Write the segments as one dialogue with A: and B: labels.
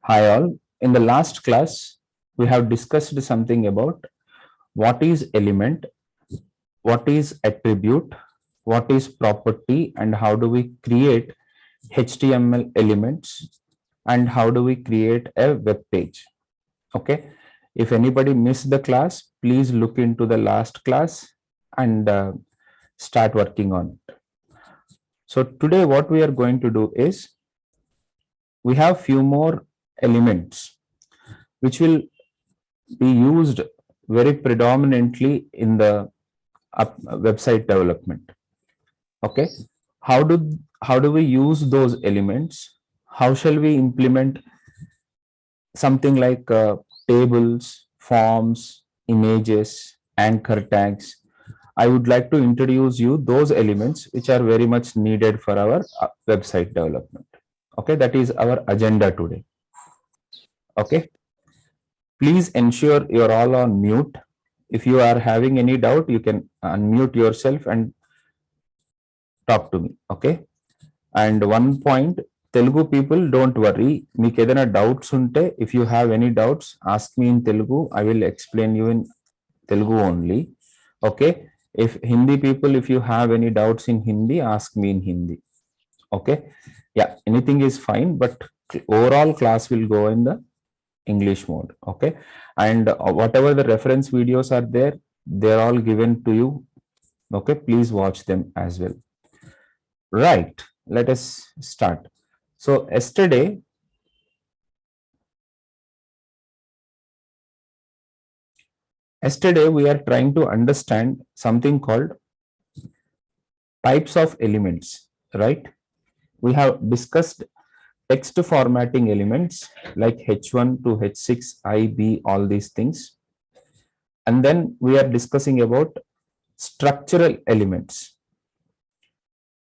A: Hi all. In the last class, we have discussed something about what is element, what is attribute, what is property, and how do we create HTML elements, and how do we create a web page. Okay. If anybody missed the class, please look into the last class and start working on it. So today, what we are going to do is we have few more elements which will be used very predominantly in the website development. Okay, how do we use those elements? How shall we implement something like tables, forms, images, anchor tags? I would like to introduce you those elements which are very much needed for our website development. Okay, that is our agenda today. Okay, please ensure you're all on mute. If you are having any doubt, you can unmute yourself and talk to me. Okay. And one point, Telugu people, don't worry. Meek edana doubts unte, if you have any doubts, ask me in Telugu. I will explain you in Telugu only. Okay. If Hindi people, if you have any doubts in Hindi, ask me in Hindi. Okay. Yeah, anything is fine, but overall class will go in the English mode. Okay. And whatever the reference videos are there, they're all given to you. Okay. Please watch them as well. Right. Let us start. So yesterday we are trying to understand something called types of elements, right? We have discussed text formatting elements like H1 to H6, I, B, all these things. And then we are discussing about structural elements.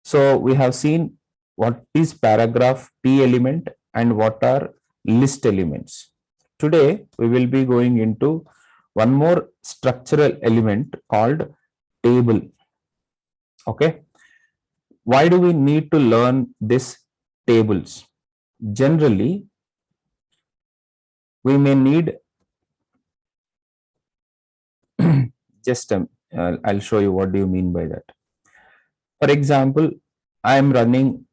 A: So we have seen what is paragraph T element and what are list elements. Today we will be going into one more structural element called table. Okay. Why do we need to learn these tables? Generally, we may need just I'll show you what do you mean by that. For example, I am running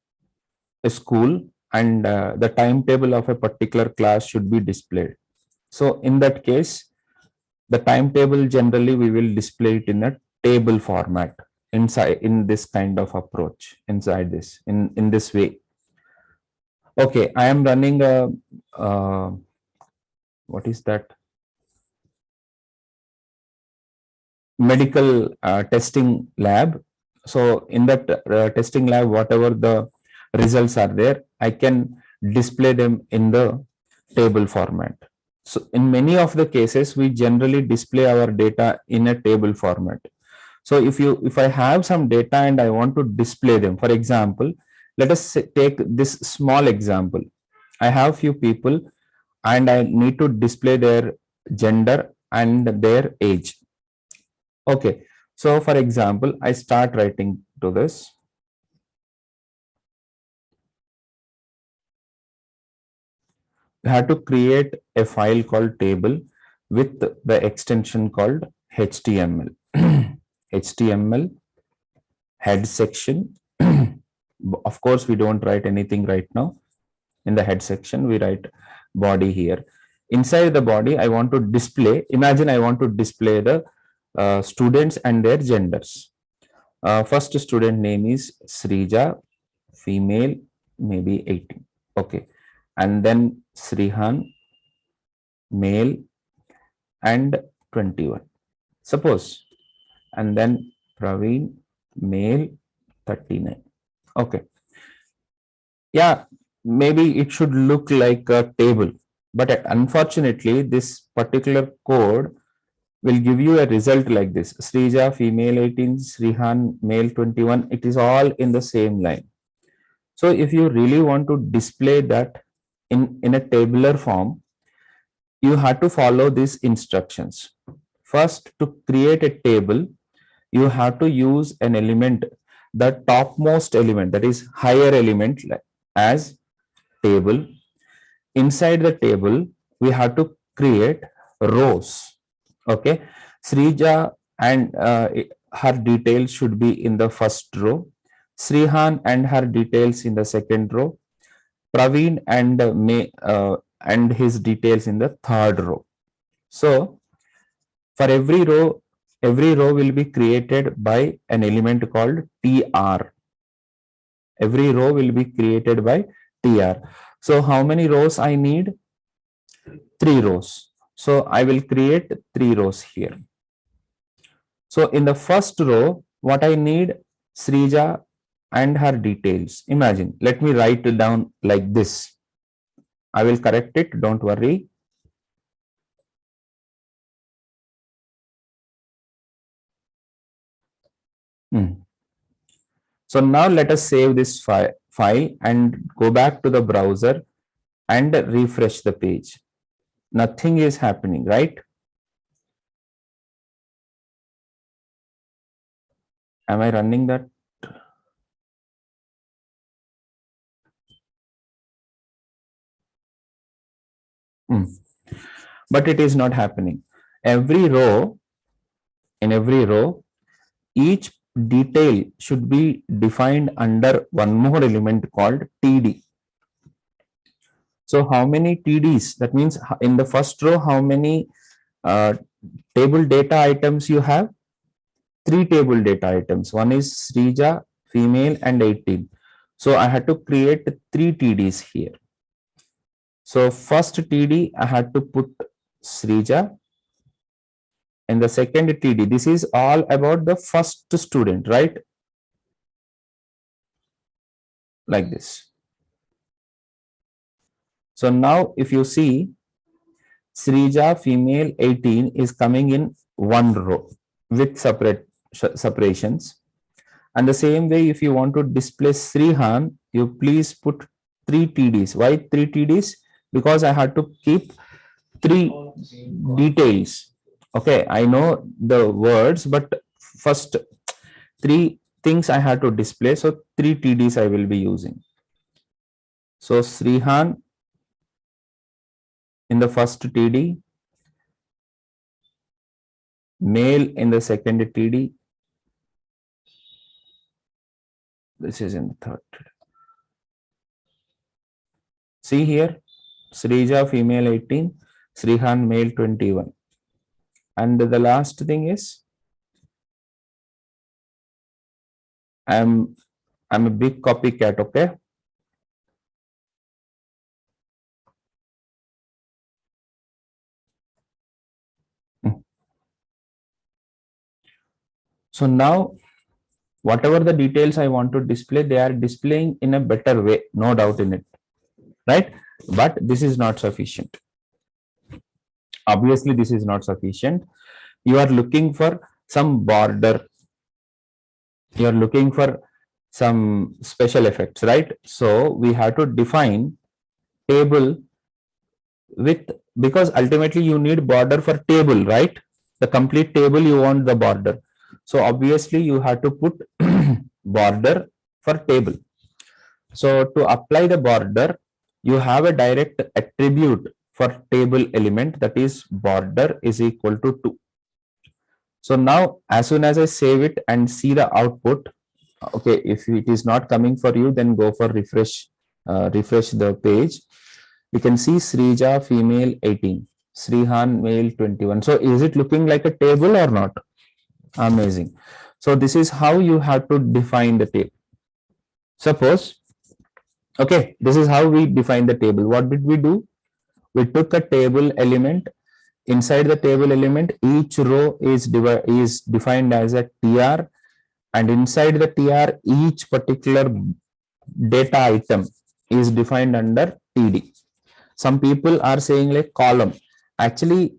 A: a school and the timetable of a particular class should be displayed. So in that case, the timetable generally we will display it in a table format inside in this kind of approach inside this in this way. Okay, I am running a what is that medical testing lab. So in that testing lab, whatever the results are there, I can display them in the table format. So in many of the cases, we generally display our data in a table format. So if I have some data and I want to display them, for example, let us take this small example. I have few people and I need to display their gender and their age. Okay. So for example, I start writing to this. We have to create a file called table with the extension called HTML. HTML head section. Of course, we don't write anything right now. In the head section, we write body here. Inside the body, I want to display, imagine I want to display the students and their genders. First student name is Srija, female, maybe 18. Okay. And then Srihan, male, and 21. Suppose. And then Praveen, male, 39. Okay. Yeah, maybe it should look like a table. But unfortunately, this particular code will give you a result like this. Srija, female 18, Srihan, male 21. It is all in the same line. So if you really want to display that in a tabular form, you have to follow these instructions. First, to create a table, you have to use an element, the topmost element, that is higher element as table. inside the table, we have to create rows. Okay. Srija and her details should be in the first row. Srihan and her details in the second row. Praveen and and his details in the third row. So for every row will be created by an element called TR. Every row will be created by TR. So how many rows I need? 3 rows. So I will create 3 rows here. So in the first row, what I need, Srija and her details. Imagine, let me write it down like this. I will correct it, don't worry. So now let us save this file and go back to the browser and refresh the page. Nothing is happening, right? Am I running that? But it is not happening. Every row, in every row, each detail should be defined under one more element called TD. So how many TDs? That means in the first row, how many table data items you have? 3 table data items. One is Srija, female, and 18. So I had to create 3 TDs here. So first TD, I had to put Srija. And the second TD, this is all about the first student, right? Like this. So now if you see, Srija, female, 18 is coming in one row with separations. And the same way, if you want to display Srihan, you please put 3 TDs. Why 3 TDs? Because I had to keep 3 details. Okay, I know the words, but first 3 things I had to display. So 3 TDs I will be using. So Srihan in the first TD, male in the second TD. This is in the third. See here, Srija female 18, Srihan male 21. And the last thing is, I'm a big copycat, okay? So now, whatever the details I want to display, they are displaying in a better way, no doubt in it, right? But this is not sufficient. Obviously, this is not sufficient. You are looking for some border. You are looking for some special effects, right? So we have to define table with, because ultimately you need border for table, right? The complete table, you want the border. So obviously you have to put border for table. So to apply the border, you have a direct attribute for table element, that is border is equal to 2. So now as soon as I save it and see the output, okay, if it is not coming for you, then go for refresh the page. We can see Srija female 18, Srihan male 21. So is it looking like a table or not? Amazing. So this is how you have to define the table. Suppose, okay, this is how we define the table. What did we do? We took a table element. Inside the table element, each row is defined as a TR, and inside the TR, each particular data item is defined under TD. Some people are saying like column. Actually,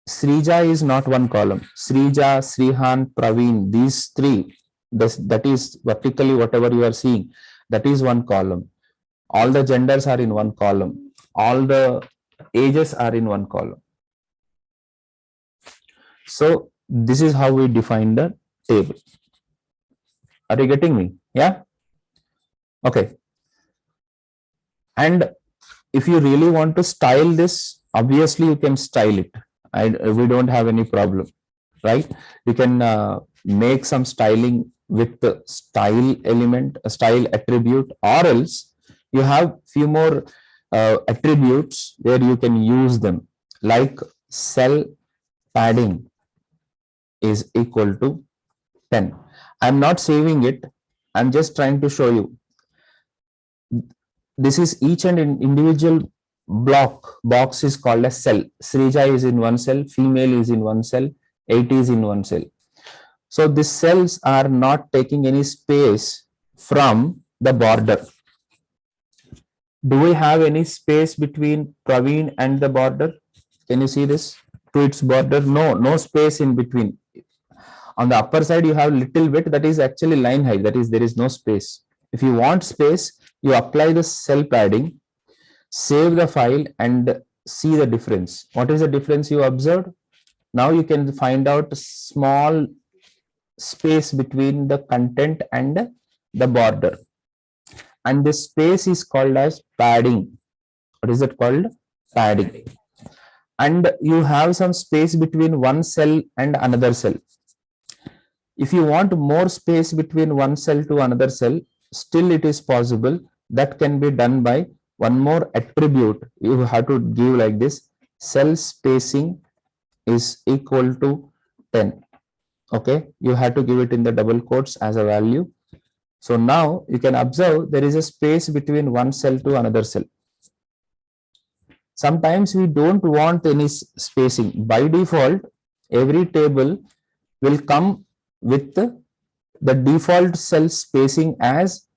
A: Srija is not one column. Srija, Srihan, Praveen, these 3, that is vertically whatever you are seeing, that is one column. All the genders are in one column. All the ages are in one column. So this is how we define the table. Are you getting me? Yeah. Okay. And if you really want to style this, obviously you can style it. We don't have any problem, right? You can make some styling with the style element, a style attribute, or else you have few more attributes where you can use them, like cell padding is equal to 10. I'm not saving it, I'm just trying to show you. This is each and individual box is called a cell. Srija is in one cell, female is in one cell, 8 is in one cell. So these cells are not taking any space from the border. Do we have any space between Praveen and the border? Can you see this? To its border? No, no space in between. On the upper side, you have little bit, that is actually line height. That is, there is no space. If you want space, you apply the cell padding, save the file, and see the difference. What is the difference you observed? Now you can find out small space between the content and the border. And this space is called as padding. What is it called? Padding. And you have some space between one cell and another cell. If you want more space between one cell to another cell, still it is possible. That can be done by one more attribute. You have to give like this: cell spacing is equal to 10. Okay, you have to give it in the double quotes as a value. So now you can observe there is a space between one cell to another cell. Sometimes we don't want any spacing. By default, every table will come with the default cell spacing as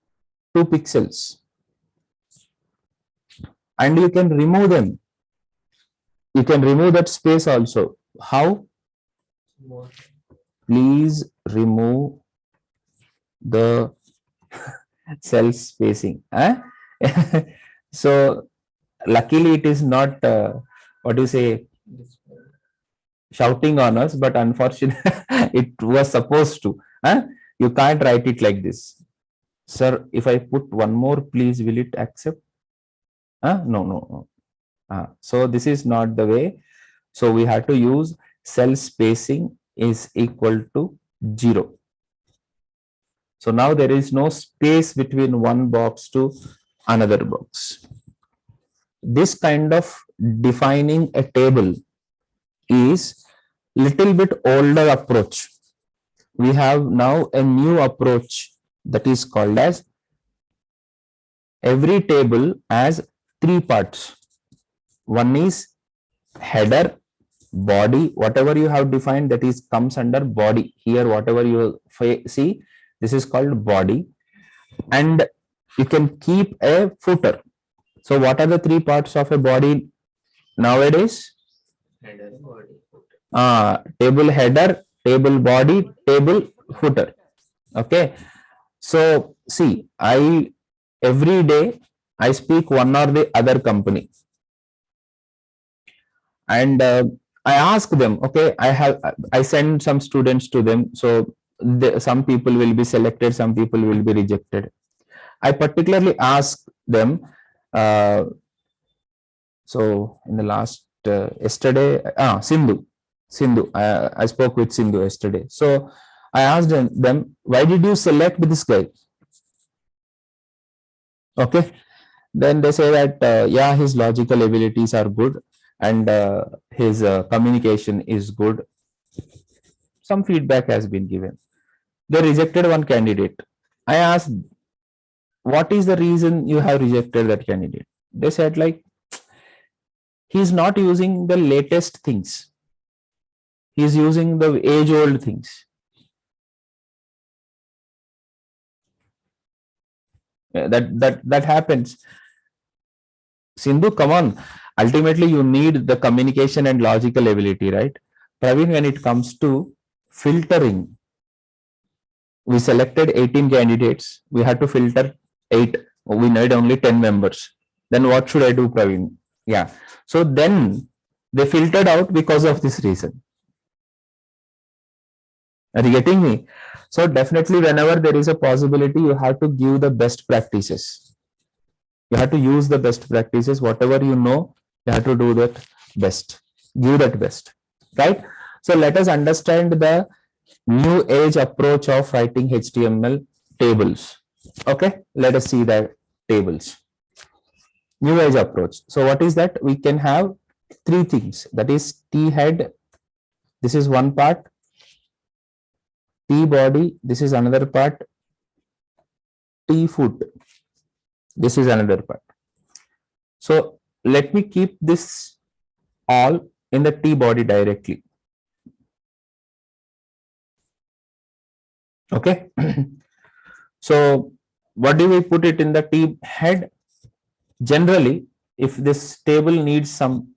A: 2 pixels. And you can remove them. You can remove that space also. How? Please remove the cell spacing. So luckily it is not what do you say, shouting on us, but unfortunately it was supposed to. You can't write it like this. Sir, if I put one more, please, will it accept? No. So this is not the way. So we have to use cell spacing is equal to 0. So now there is no space between one box to another box. This kind of defining a table is little bit older approach. We have now a new approach that is called as every table has 3 parts. One is header, body, whatever you have defined, that is comes under body. Here whatever you see, this is called body, and you can keep a footer. So what are the 3 parts of a body nowadays? Header, body, table header, table body, table footer. Okay. So see, every day I speak one or the other company, and I ask them, okay, I send some students to them. So some people will be selected, some people will be rejected. I particularly ask them. So in the last yesterday, Sindhu, I spoke with Sindhu yesterday. So I asked them, why did you select this guy? Okay. Then they say that, yeah, his logical abilities are good, and his communication is good. Some feedback has been given. They rejected one candidate. I asked, what is the reason you have rejected that candidate? They said, like, he's not using the latest things. He's using the age-old things. That happens. Sindhu, come on. Ultimately, you need the communication and logical ability, right? Praveen, when it comes to filtering, we selected 18 candidates. We had to filter 8. We need only 10 members. Then what should I do, Praveen? Yeah. So then they filtered out because of this reason. Are you getting me? So definitely, whenever there is a possibility, you have to give the best practices. You have to use the best practices. Whatever you know, you have to do that best. Give that best, right? So let us understand the new age approach of writing HTML tables. Okay, let us see the tables. New age approach. So what is that? We can have three things. That is T head. This is one part. T body. This is another part. T foot. This is another part. So let me keep this all in the T body directly. Okay. So what do we put it in the T head? Generally, if this table needs some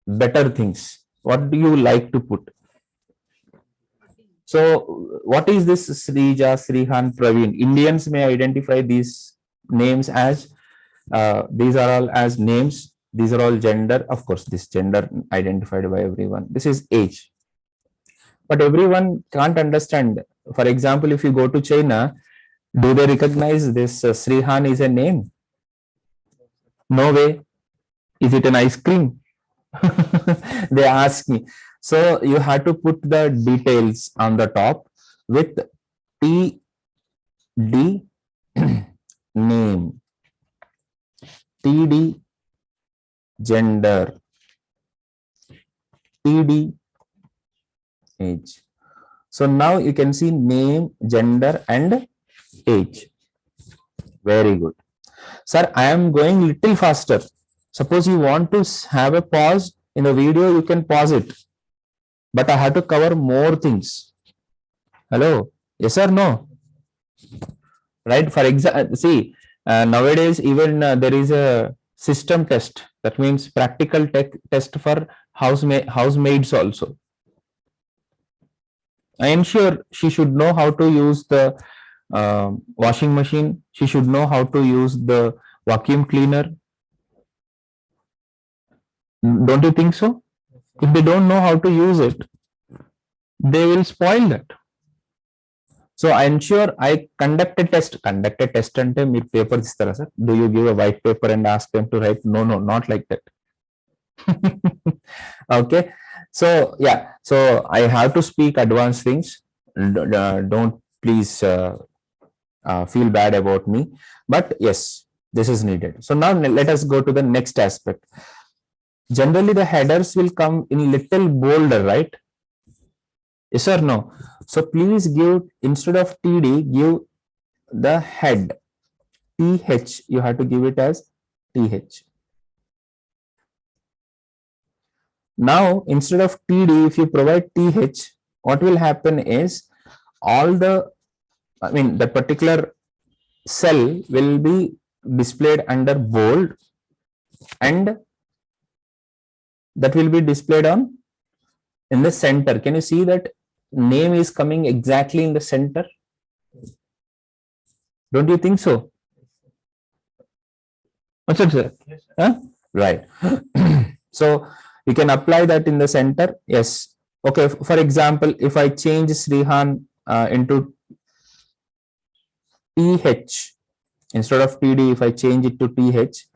A: better things, what do you like to put? So what is this Srija, Srihan, Praveen? Indians may identify these names as, these are all as names. These are all gender. Of course, this gender identified by everyone. This is age. But everyone can't understand. For example, if you go to China, do they recognize this Srihan is a name? No way. Is it an ice cream? They ask me. So you have to put the details on the top with TD name, TD gender, TD age. So now you can see name, gender, and age. Very good. Sir, I am going little faster. Suppose you want to have a pause in the video, you can pause it. But I have to cover more things. Hello? Yes or no? Right? For example, see, nowadays even there is a system test. That means practical test for housemaids also. I am sure she should know how to use the washing machine. She should know how to use the vacuum cleaner. Don't you think so? If they don't know how to use it, they will spoil that. So I ensure I conduct a test. Conduct a test ante meer paper istara sir. Do you give a white paper and ask them to write? No, not like that. Okay. So yeah. So I have to speak advanced things. Don't please feel bad about me. But yes, this is needed. So now let us go to the next aspect. Generally, the headers will come in little bolder, right? Yes or no? So please give, instead of TD, give the head. TH, you have to give it as TH. Now, instead of TD, if you provide TH, what will happen is all the, the particular cell will be displayed under bold, and that will be displayed on in the center. Can you see that name is coming exactly in the center? Don't you think so? What's it, sir? Yes, sir. Huh? Right. So you can apply that in the center. Yes. Okay. For example, if I change Srihan into TH instead of TD, if I change it to TH,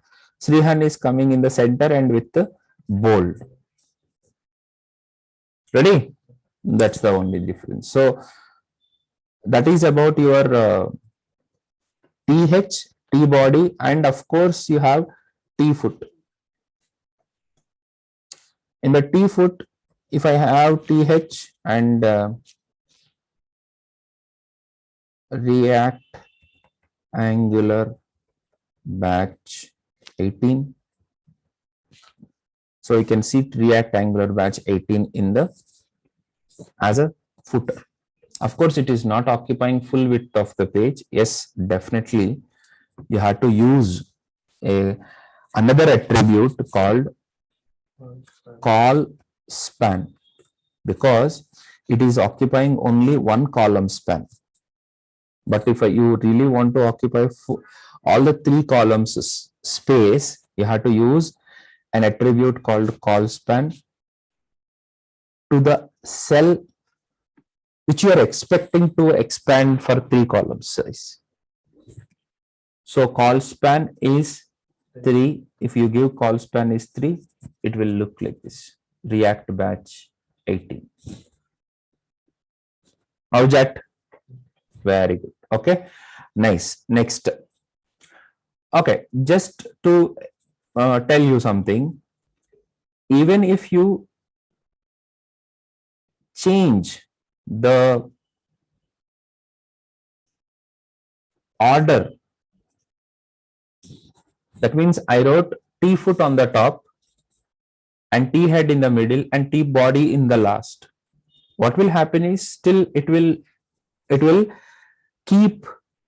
A: Srihan is coming in the center and with the bold. Ready? That's the only difference. So that is about your TH, T body, and of course you have T foot. In the T foot, if I have TH and React Angular batch 18, so you can see React Angular batch 18 in the as a footer. Of course, it is not occupying full width of the page. Yes, definitely you have to use another attribute called call span, because it is occupying only one column span. But if you really want to occupy all the three columns space, you have to use an attribute called call span to the cell which you are expecting to expand for three column size. So call span is 3. If you give call span is 3, it will look like this. React batch 18. How's that? Very good. Okay. Nice. Next. Okay. Just to tell you something, even if you change the order, that means I wrote T foot on the top and T head in the middle and T body in the last. What will happen is still it will keep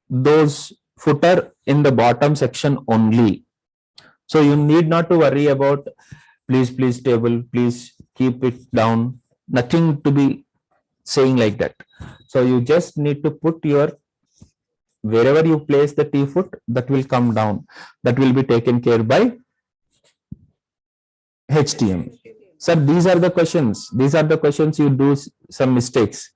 A: those footer in the bottom section only. So you need not to worry about please table, please keep it down. Nothing to be saying like that. So you just need to put your wherever you place the T foot, that will come down. That will be taken care by HTM. Sir, these are the questions. These are the questions you do some mistakes.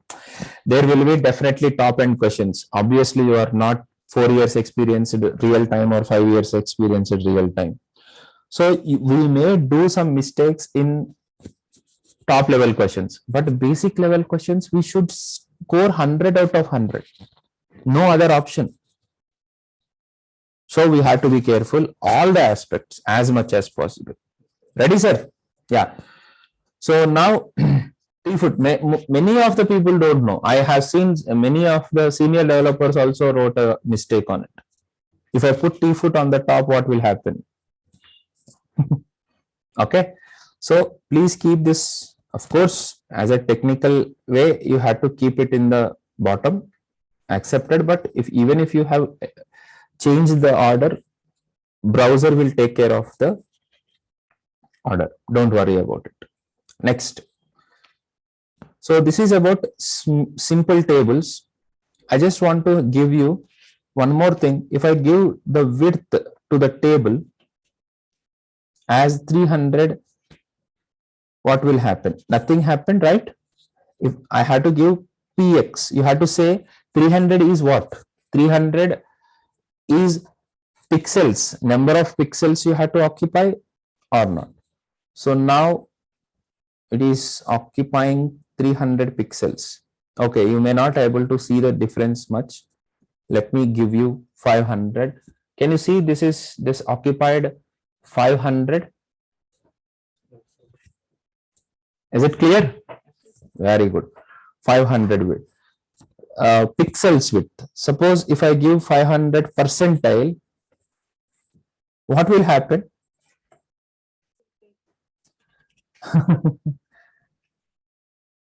A: There will be definitely top end questions. Obviously, you are not 4 years experience real time or 5 years experience at real time. So we may do some mistakes in top level questions, but basic level questions we should score 100 out of 100. No other option. So we have to be careful all the aspects as much as possible. Ready, sir? Yeah. So now T foot, many of the people don't know. I have seen many of the senior developers also wrote a mistake on it. If I put T foot on the top, what will happen? Okay. So please keep this, of course, as a technical way, you have to keep it in the bottom, accepted. But even if you have changed the order, browser will take care of the order. Don't worry about it. Next. So this is about simple tables. I just want to give you one more thing. If I give the width to the table as 300, what will happen? Nothing happened, right? If I had to give px, you have to say 300 is what? 300 is pixels, number of pixels you have to occupy or not. So now it is occupying 300 pixels. Okay, you may not able to see the difference much. Let me give you 500. Can you see this occupied 500? Is it clear? Very good. 500 width. Pixels width. Suppose if I give 500 percentile, what will happen?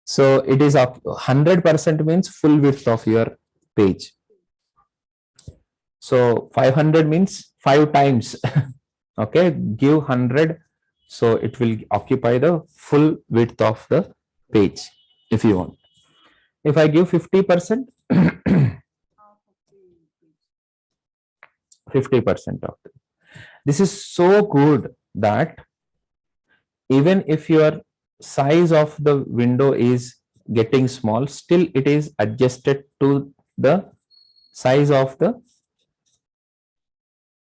A: So it is 100% means full width of your page. So 500 means 5 times. Okay, give 100. So it will occupy the full width of the page if you want. If I give 50%, 50% of it. This is so good that even if your size of the window is getting small, still it is adjusted to the size of the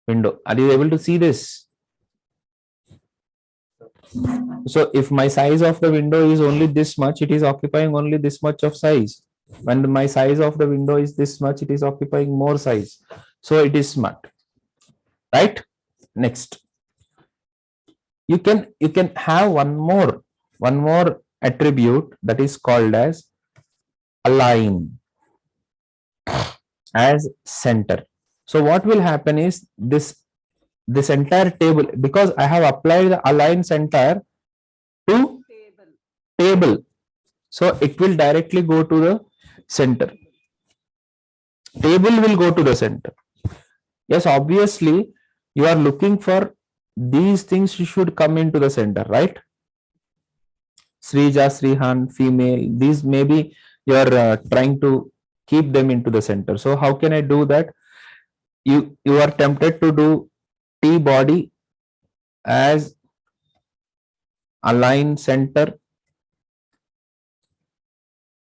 A: window. Are you able to see this? So if my size of the window is only this much, it is occupying only this much of size. When my size of the window is this much, it is occupying more size. So it is smart, right? Next, you can have one more attribute that is called as align as center. So what will happen is this entire table, because I have applied the align center to table, so it will directly go to the center. Table will go to the center. Yes, obviously you are looking for these things should come into the center, right? Srija, Srihan, female, these maybe you are trying to keep them into the center. So how can I do that? You are tempted to do T body as align center.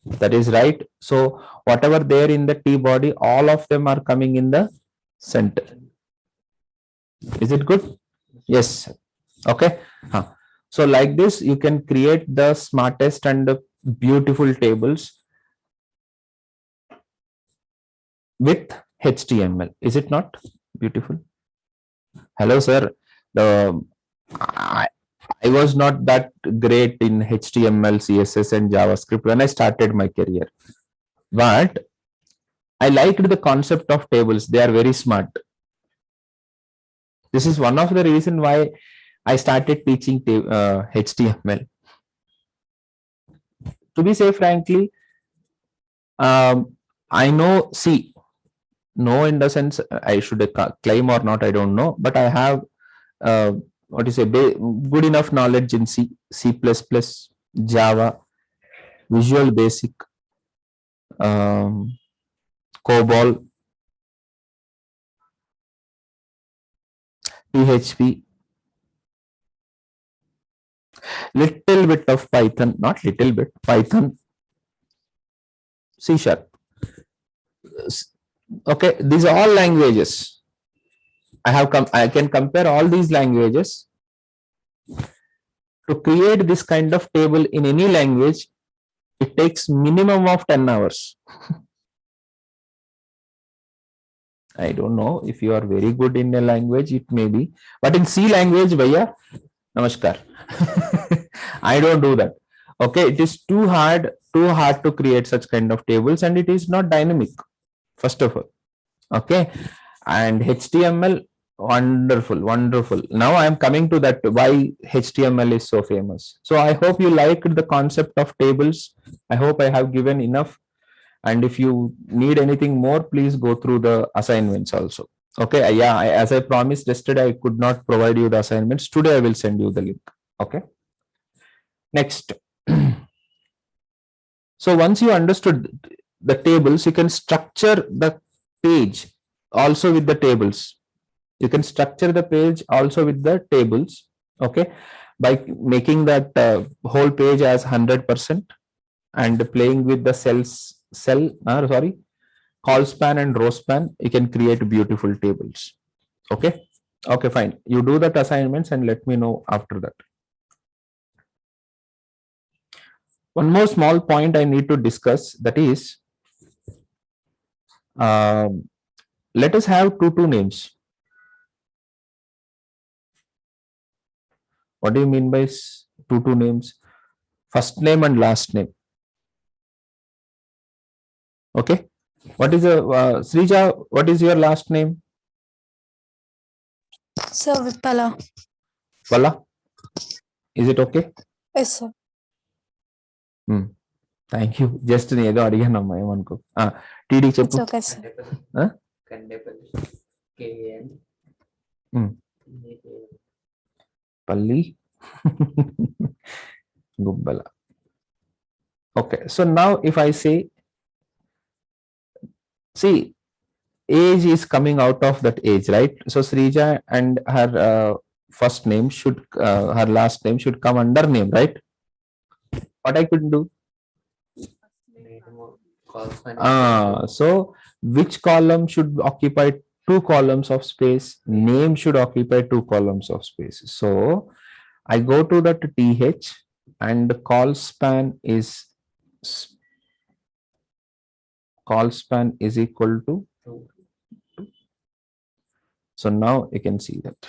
A: That is right. So whatever there in the T body, all of them are coming in the center. Is it good? Yes. Okay. So like this, you can create the smartest and the beautiful tables with HTML. Is it not beautiful? Hello, sir. The I was not that great in HTML, CSS, and JavaScript when I started my career, but I liked the concept of tables. They are very smart. This is one of the reason why I started teaching HTML. To be say frankly, I know C. No, in the sense I should claim or not, I don't know, but I have what you say, good enough knowledge in C, C++, Java, Visual Basic, COBOL, PHP, little bit of Python, not little bit, Python, C#. Okay, these are all languages. I can compare all these languages. To create this kind of table in any language, it takes minimum of 10 hours. I don't know if you are very good in a language, it may be, but in C language, bhaiya, namaskar. I don't do that. Okay, it is too hard to create such kind of tables, and it is not dynamic, first of all. Okay, and HTML, wonderful. Now I am coming to that, why HTML is so famous. So I hope you liked the concept of tables. I hope I have given enough, and if you need anything more, please go through the assignments also. Okay, yeah, as I promised yesterday, I could not provide you the assignments. Today I will send you the link. Okay, next. So once you understood the tables, you can structure the page also with the tables. You can structure the page also with the tables. Okay, by making that whole page as 100% and playing with the call span and row span, you can create beautiful tables. Okay, fine. You do that assignments and let me know after that. One more small point I need to discuss, that is, let us have two names. What do you mean by two names? First name and last name. Okay. What is Srija? What is your last name?
B: Sir, Vipala.
A: Vala. Is it okay?
B: Yes, sir.
A: Thank you. Just ఏదో అడిగానమ్మా ఏమనుకో. TD చెప్పు.
B: It's okay, sir.
A: Palli. Gubbala. Okay. So now if I say, see, age is coming out of that age, right? So Srija and her first name should, her last name should come under name, right? What I could do? So which column should occupy two columns of space? Name should occupy two columns of space. So I go to that TH and call span is equal to 2. So now you can see that,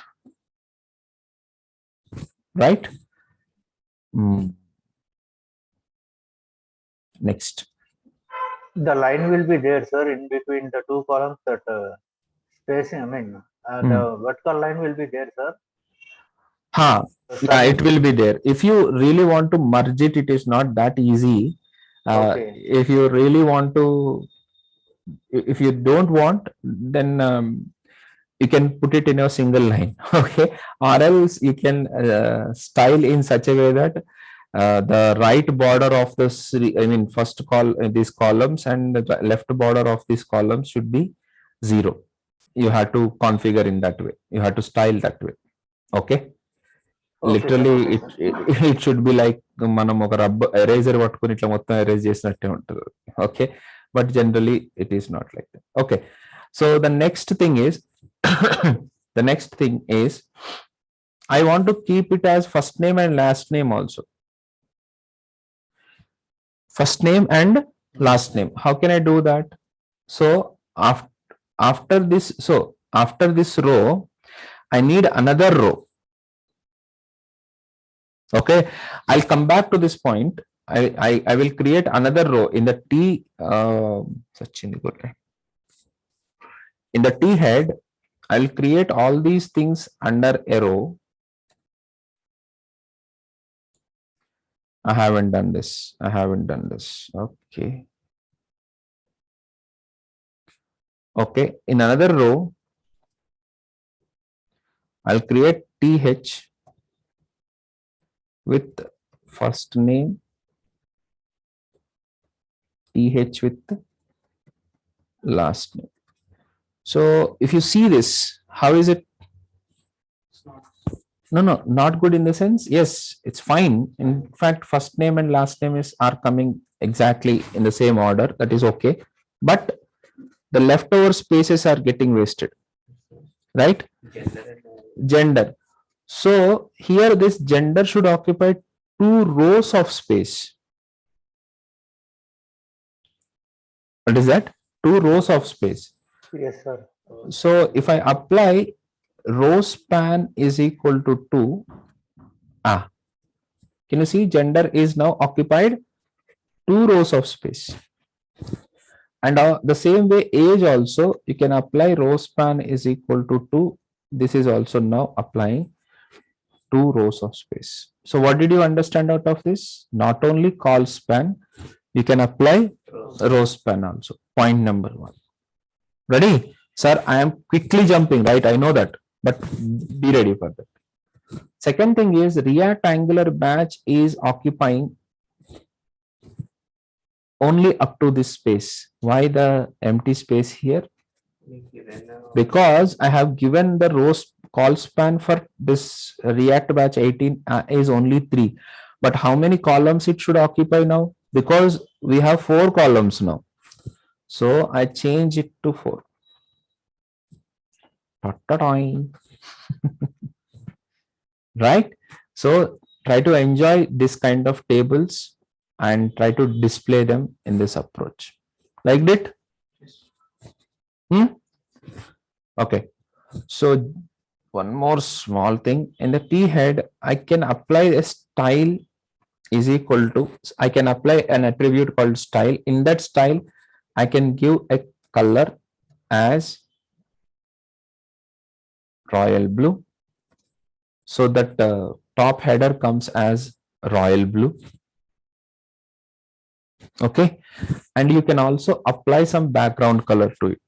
A: right? Next.
C: The line will be there, sir, in between the two columns, that spacing, the vertical line will be there, sir.
A: Yeah, it will be there. If you really want to merge it, it is not that easy.
C: Okay.
A: If you really want to, if you don't want, then you can put it in a single line. Okay, or else you can style in such a way that the right border of this, first these columns and the left border of these columns should be 0. You have to configure in that way. You have to style that way. Okay. Literally it should be like మనం ఒక eraser పట్టుకొని ఇట్లా మొత్తం erase చేసినట్టే ఉంటుంది. Okay, but generally it is not like that. Okay, so the next thing is The next thing is I want to keep it as first name and last name also. First name and last name. How can I do that? So after this row, I need another row. Okay, I'll come back to this point. I will create another row in the T in the T head. I'll create all these things under a row. I haven't done this. Okay. Okay. In another row, I'll create TH with first name, TH with last name. So if you see this, how is it? No, not good in the sense. Yes, it's fine. In fact, first name and last name are coming exactly in the same order. That is okay. But the leftover spaces are getting wasted, right? Gender. So here this gender should occupy 2 rows of space. What is that? 2 rows of space.
C: Yes, sir.
A: So if I apply row span is equal to 2, can you see gender is now occupied 2 rows of space. And the same way age also, you can apply row span is equal to 2. This is also now applying 2 rows of space. So what did you understand out of this? Not only call span, you can apply row span also. Point number 1. Ready? Sir, I am quickly jumping, right? I know that, but be ready for that. Second thing is rectangular batch is occupying only up to this space. Why the empty space here? Because I have given the row call span for this React batch 18 is only 3. But how many columns it should occupy now? Because we have 4 columns now. So I change it to 4. Right? So try to enjoy this kind of tables and try to display them in this approach. Liked it? Okay. So one more small thing in the T head, I can apply a style is equal to, I can apply an attribute called style. In that style, I can give a color as royal blue. So that top header comes as royal blue. Okay. And you can also apply some background color to it.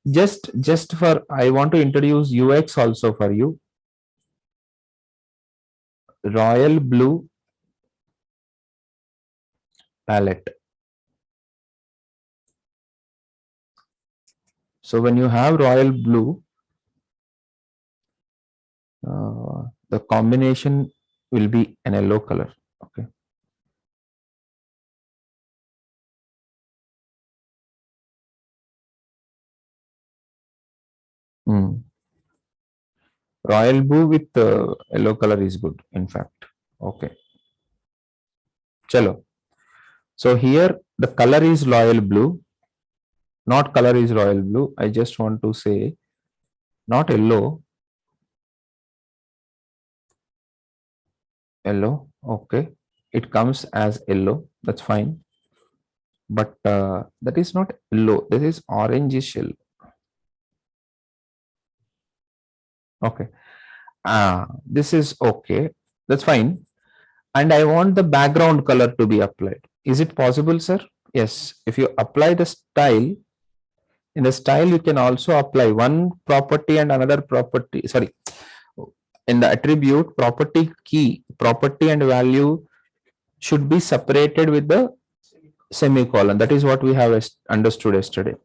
A: Just for, I want to introduce UX also for you. Royal blue palette. So when you have royal blue, the combination will be an yellow color. Okay. Royal blue with yellow color is good, in fact. Okay. Chalo. So here the color is royal blue, not color is royal blue. I just want to say not yellow. Yellow. Okay. It comes as yellow. That's fine. But that is not yellow. This is orangish yellow. Okay. This is okay. That's fine. And I want the background color to be applied. Is it possible, sir? Yes. If you apply the style, in the style, you can also apply one property and another property. Sorry. In the attribute, property key, property and value should be separated with the semicolon. That is what we have understood yesterday.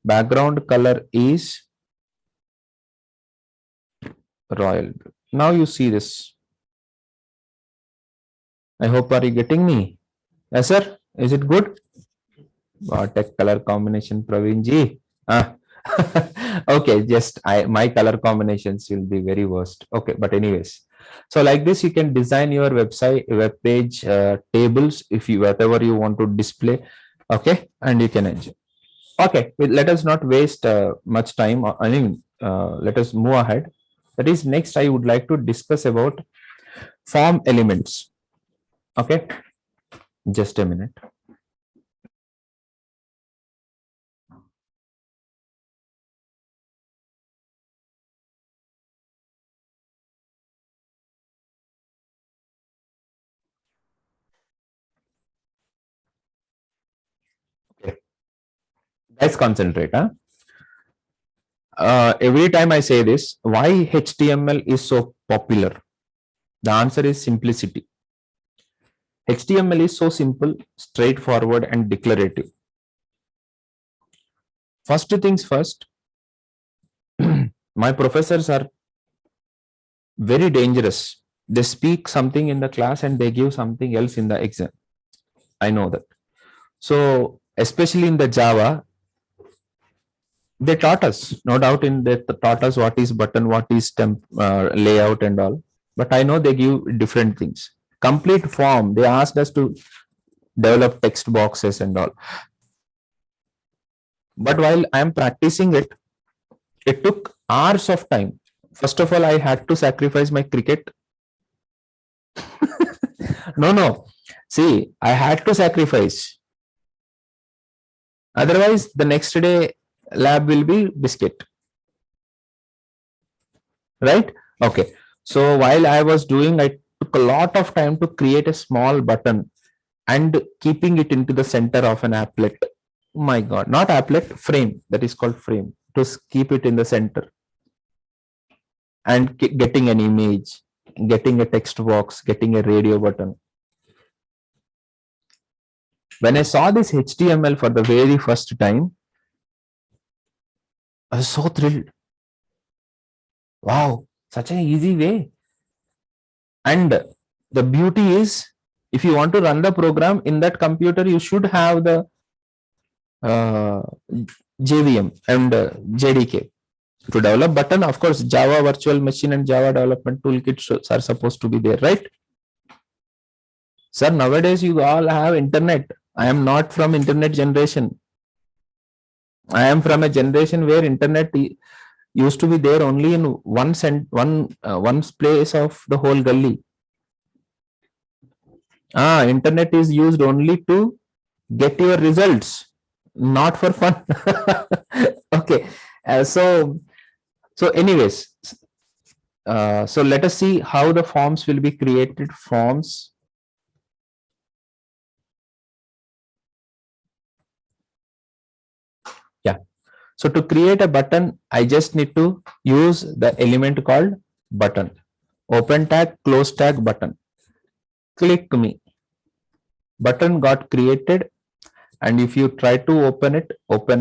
A: Background color is royal blue. Now you see this. I hope are you getting me? Yes, sir. Is it good? What a color combination, Praveen ji. Okay, just my color combinations will be very worst. Okay, but anyways, so like this, you can design your web page tables if you whatever you want to display. Okay, and you can enjoy. Okay, let us not waste much time. I mean, let us move ahead. That is next. I would like to discuss about form elements. Okay, just a minute. Okay, guys, concentrate. Huh? Every time I say this, why HTML is so popular? The answer is simplicity. HTML is so simple, straightforward, and declarative. First things first, my professors are very dangerous. They speak something in the class and they give something else in the exam. I know that. So, especially in the Java, they taught us, no doubt in that taught us what is button, what is layout and all. But I know they give different things. Complete form, they asked us to develop text boxes and all. But while I am practicing it, it took hours of time. First of all, I had to sacrifice my cricket. No. See, I had to sacrifice. Otherwise, the next day lab will be biscuit. Right? Okay. So while I was doing, I took a lot of time to create a small button and keeping it into the center of an applet. My God, not applet, frame. That is called frame. To keep it in the center and getting an image, getting a text box, getting a radio button. When I saw this HTML for the very first time, I was so thrilled. Wow, such an easy way. And the beauty is, if you want to run the program in that computer, you should have the JVM and JDK. To develop button, of course, Java Virtual Machine and Java Development Toolkits are supposed to be there, right? Sir, nowadays you all have internet. I am not from internet generation. I am from a generation where internet used to be there only in one place of the whole gully. Internet is used only to get your results, not for fun. Okay, so anyways, so let us see how the forms will be created. Forms. Yeah. So to create a button, I just need to use the element called button. Open tag, close tag, button. Click me. Button got created, and if you try to open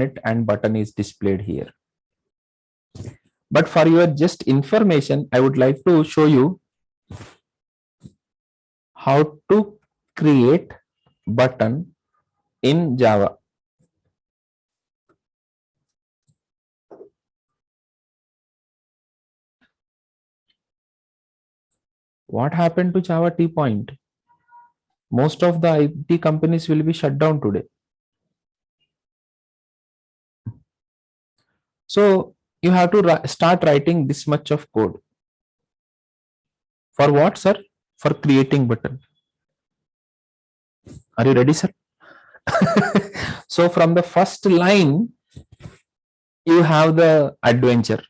A: it, and button is displayed here. But for your just information, I would like to show you how to create button in Java. What happened to Java T-Point? Most of the IT companies will be shut down today. So you have to start writing this much of code. For what, sir? For creating button. Are you ready, sir? So from the first line, you have the adventure.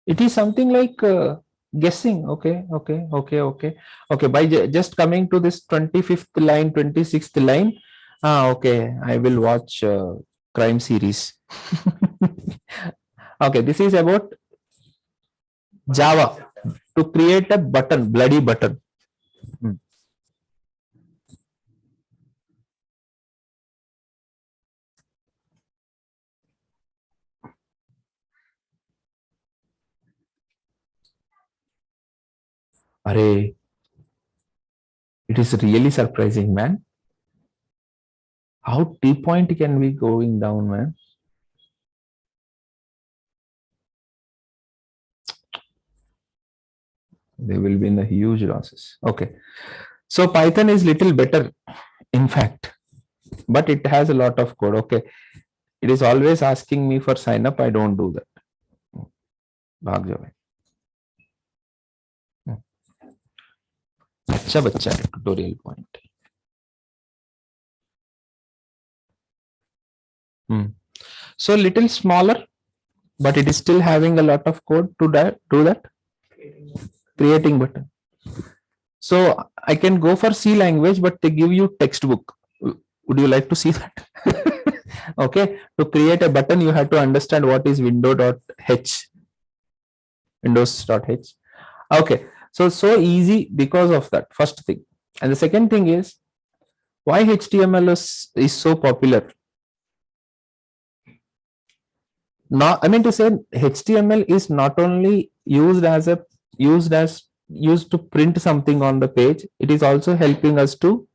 A: It is something like guessing. Okay. By just coming to this 25th line, 26th line. Okay, I will watch crime series. Okay, this is about Java to create a button, bloody button. Array, it is really surprising, man. How T-Point can be going down, man? They will be in the huge losses. Okay. So Python is little better, in fact, but it has a lot of code. Okay. It is always asking me for sign up. I don't do that. भाग जाओ भाई. अच्छा बच्चा है tutorial point. So little smaller, but it is still having a lot of code to do that. Creating button. So I can go for C language, but they give you textbook. Would you like to see that? Okay. To create a button, you have to understand what is window.h. Windows.h. Okay. So easy because of that, first thing. And the second thing is why HTML is so popular. Now, I mean to say HTML is not only used to print something on the page, it is also helping us to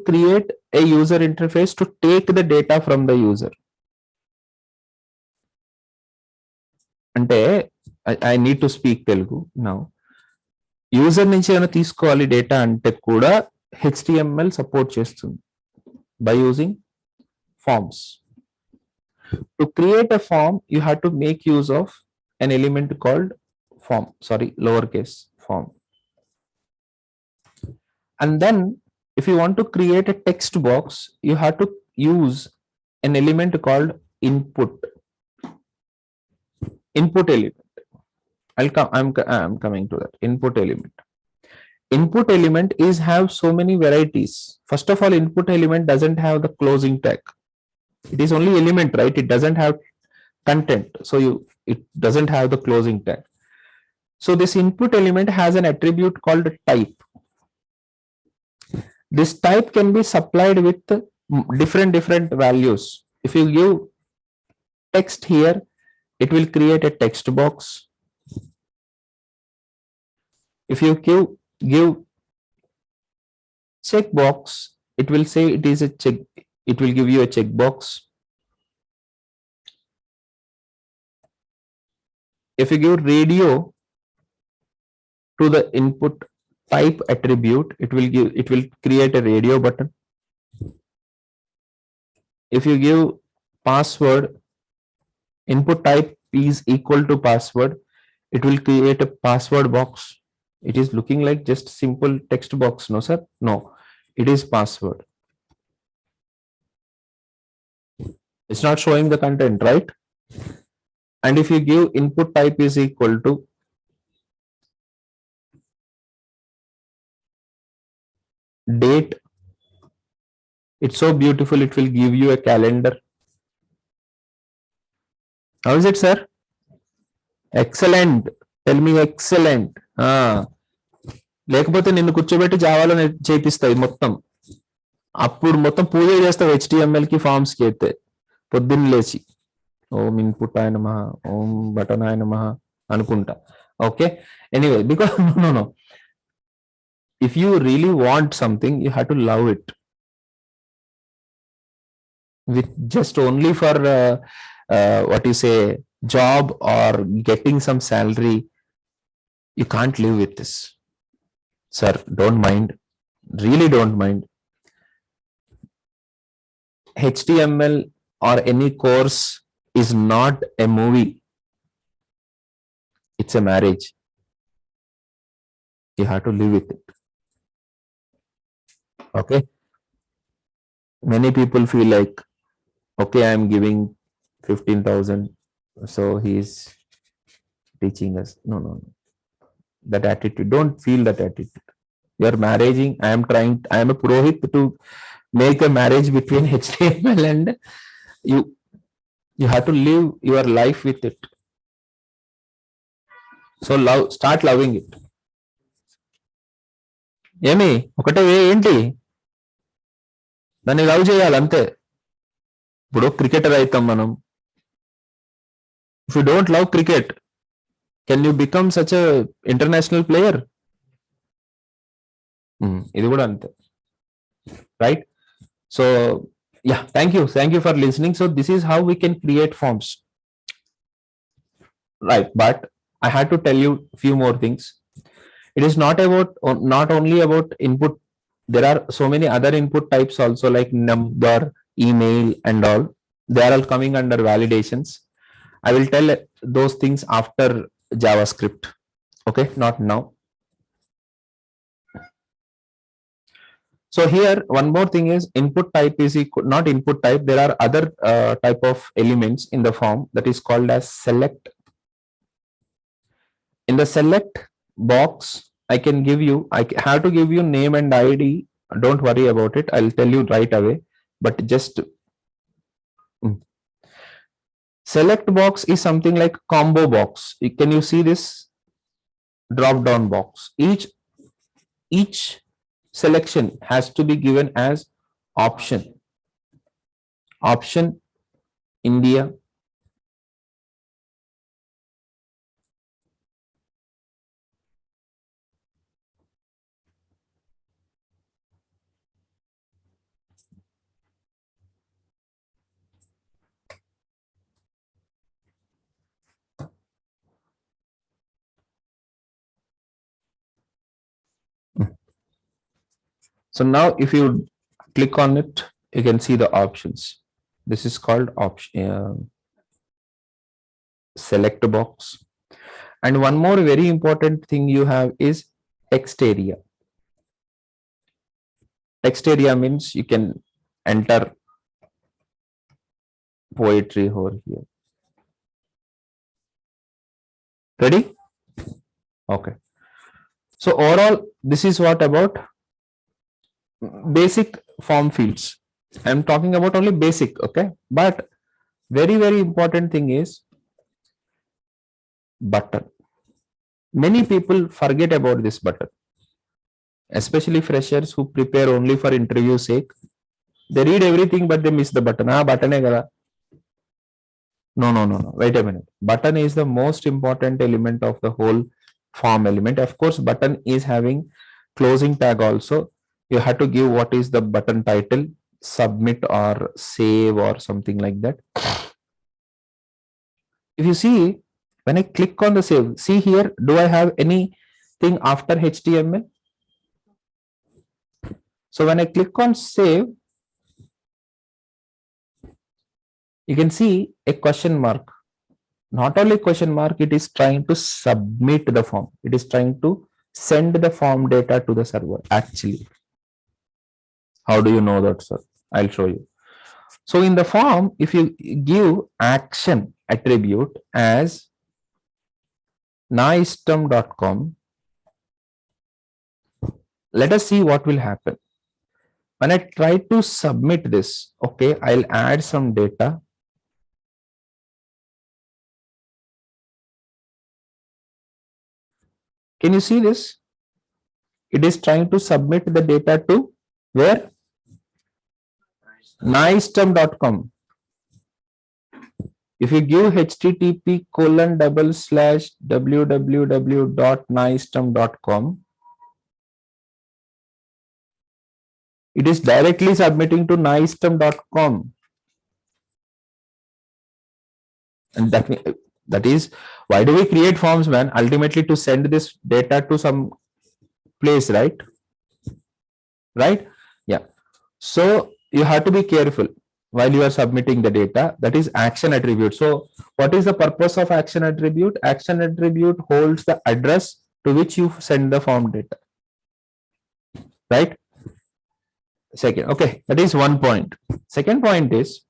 A: create a user interface to take the data from the user. Ante I need to speak Telugu now. User నుంచి ఏమైనా తీసుకోవాలి data అంటే కూడా HTML support చేస్తుంది by using forms. To create a form, you have to make use of an element called form, lowercase form. And then if you want to create a text box, you have to use an element called input element. I'm coming to that. Input element is have so many varieties. First of all, input element doesn't have the closing tag. It is only element, right? It doesn't have content. So it doesn't have the closing tag. So this input element has an attribute called type. This type can be supplied with different values. If you give text here, it will create a text box. If you give checkbox, it will say it is a check. It will give you a checkbox. If you give radio to the input type attribute, it will create a radio button. If you give password, input type is equal to password, it will create a password box. It is looking like just simple text box, no sir? No, it is password. It's not showing the content, right? And if you give input type is equal to date, it's so beautiful, it will give you a calendar. How is it, sir? Excellent. Tell me excellent. లేకపోతే నిన్ను కూర్చోబెట్టి జావాలో చేపిస్తాయి మొత్తం. అప్పుడు మొత్తం పూజ చేస్తావు HTML కి forms కి అయితే పొద్దున్న లేచి ఓం ఇన్పుట్ ఆయన మహా ఓం బటన్ ఆయన మహా అనుకుంటా. Okay, anyway, because no if you really want something, you have to love it. With just only for what you say job or getting some salary, you can't live with this. Sir, don't mind, really don't mind. HTML or any course is not a movie. It's a marriage. You have to live with it. Okay, many people feel like, okay, I am giving 15,000, so he is teaching us. No, that attitude, don't feel that attitude. You are marrying. I am a purohit to make a marriage between HTML and you have to live your life with it. So start loving it. ఏమి ఒకటే ఏంటి దాన్ని love చేయాలి అంతే. ఇప్పుడు cricketer అవుతాం మనం. If you don't love cricket, can you become such a international player? ఇది కూడా అంతే, right? So yeah, thank you for listening. So this is how we can create forms. right, but I had to tell you a few more things. It is not about, not only about input. There are so many other input types also, like number, email, and all. They are all coming under validations. I will tell those things after JavaScript. Okay, not now. So here, one more thing is input type is equal, not input type. There are other type of elements in the form that is called as select. In the select box, I can give you, have to give you name and ID. Don't worry about it. I'll tell you right away. But just select box is something like combo box. Can you see this drop down box? Each selection has to be given as option. Option India. So now if you click on it, you can see the options. This is called option select box. And one more very important thing you have is text area. Text area means you can enter poetry over here. Ready? Okay. So overall, this is what about basic form fields. I'm talking about only basic, okay? But very, very important thing is button. Many people forget about this button, especially freshers who prepare only for interview sake. They read everything, but they miss the button. Ah, button hai kada. No, no, no, no. Wait a minute. Button is the most important element of the whole form element. Of course, button is having closing tag also. You have to give what is the button title, submit or save or something like that. If you see, when I click on the save, see here, do I have anything after HTML? So when I click on save, you can see a question mark. Not only question mark, it is trying to submit the form. It is trying to send the form data to the server. Actually, how do you know that, sir? I'll show you. So in the form, if you give action attribute as nystem.com, let us see what will happen. When I try to submit this, okay, I'll add some data. Can you see this? It is trying to submit the data to where? nystem.com. If you give http://www.nystem.com, it is directly submitting to nystem.com. And that is why do we create forms, man? Ultimately to send this data to some place, right? Right? Yeah. So you have to be careful while you are submitting the data. That is action attribute. So what is the purpose of action attribute? Action attribute holds the address to which you send the form data. Right? Second, okay, that is one point. Second point is,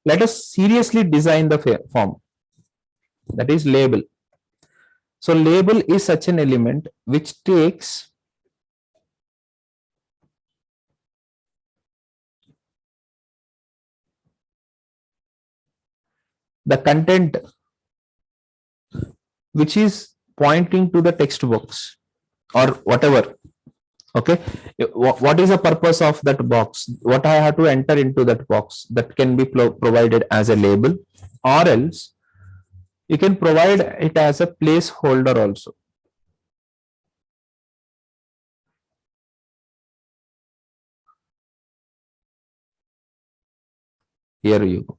A: let us seriously design the form. That is label. So label is such an element which takes the content which is pointing to the text box or whatever. Okay, what is the purpose of that box? What I have to enter into that box that can be provided as a label, or else you can provide it as a placeholder also. Here you go.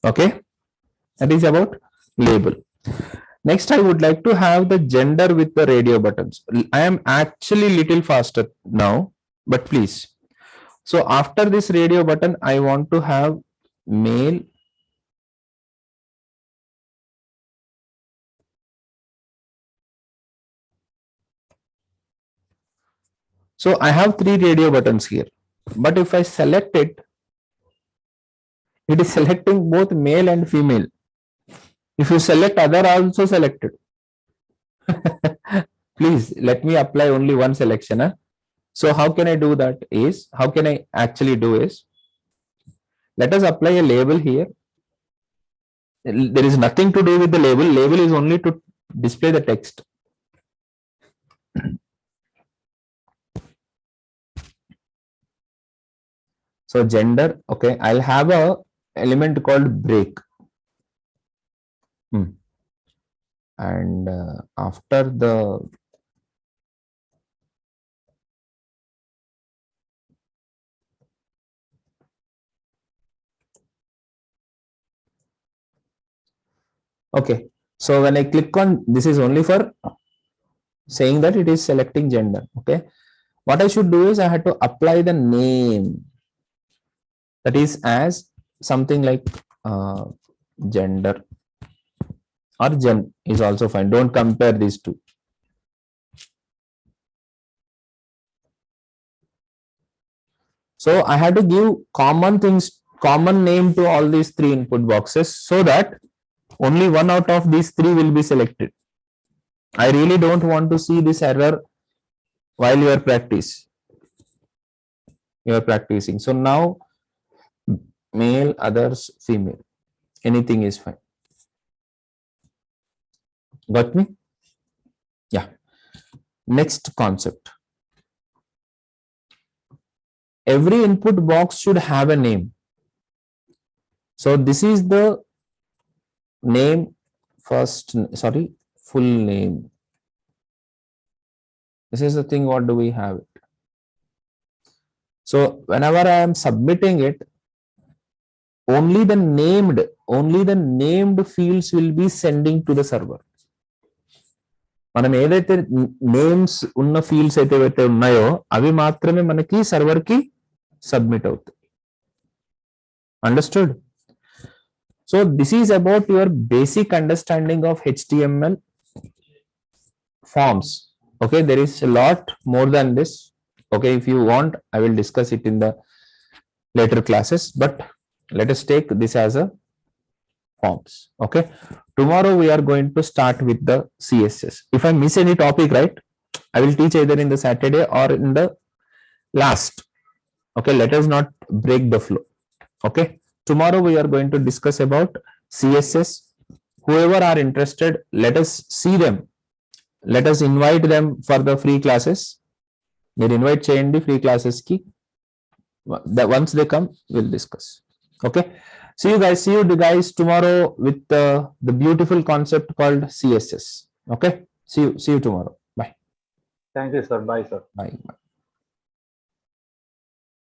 A: Okay, that is about label. Next, I would like to have the gender with the radio buttons. I am actually little faster now, but please. So after this radio button, I want to have male, so I have 3 radio buttons here, but if I select it, it is selecting both male and female. If you select other, also selected. Please let me apply only one selection. Huh? So how can I do that is, how can I actually do is, let us apply a label here. There is nothing to do with the label. Label is only to display the text. So gender, okay, I'll have a element called break. And after the okay, so when I click on this is only for saying that it is selecting gender. Okay, what I should do is I had to apply the name, that is as something like gender, or gen is also fine. Don't compare these two. So I had to give common things, common name to all these 3 input boxes, so that only one out of these 3 will be selected. I really don't want to see this error while you are practicing. So now male, others, female, anything is fine. Got me? Yeah. Next concept. Every input box should have a name. So this is the name first, sorry, full name. This is the thing, what do we have it? So whenever I am submitting it, only the named fields will be sending to the server. మనం ఏదైతే names ఉన్న fields అయితే ఉన్నాయో అవి మాత్రమే మనకి server కి submit అవుతాయి. Understood? So this is about your basic understanding of HTML forms. Okay, there is a lot more than this. Okay, if you want, I will discuss it in the later classes, but let us take this as a forms. Okay, tomorrow we are going to start with the CSS. If I miss any topic, right, I will teach either in the Saturday or in the last. Okay, let us not break the flow. Okay, tomorrow we are going to discuss about CSS. Whoever are interested, let us see them. Let us invite them for the free classes. మీరు invite చేయండి free classes కి. Once they come, we'll discuss. Okay, see you guys tomorrow with the beautiful concept called CSS. Okay, see you tomorrow. Bye.
C: Thank you, sir. Bye, sir.
A: Bye.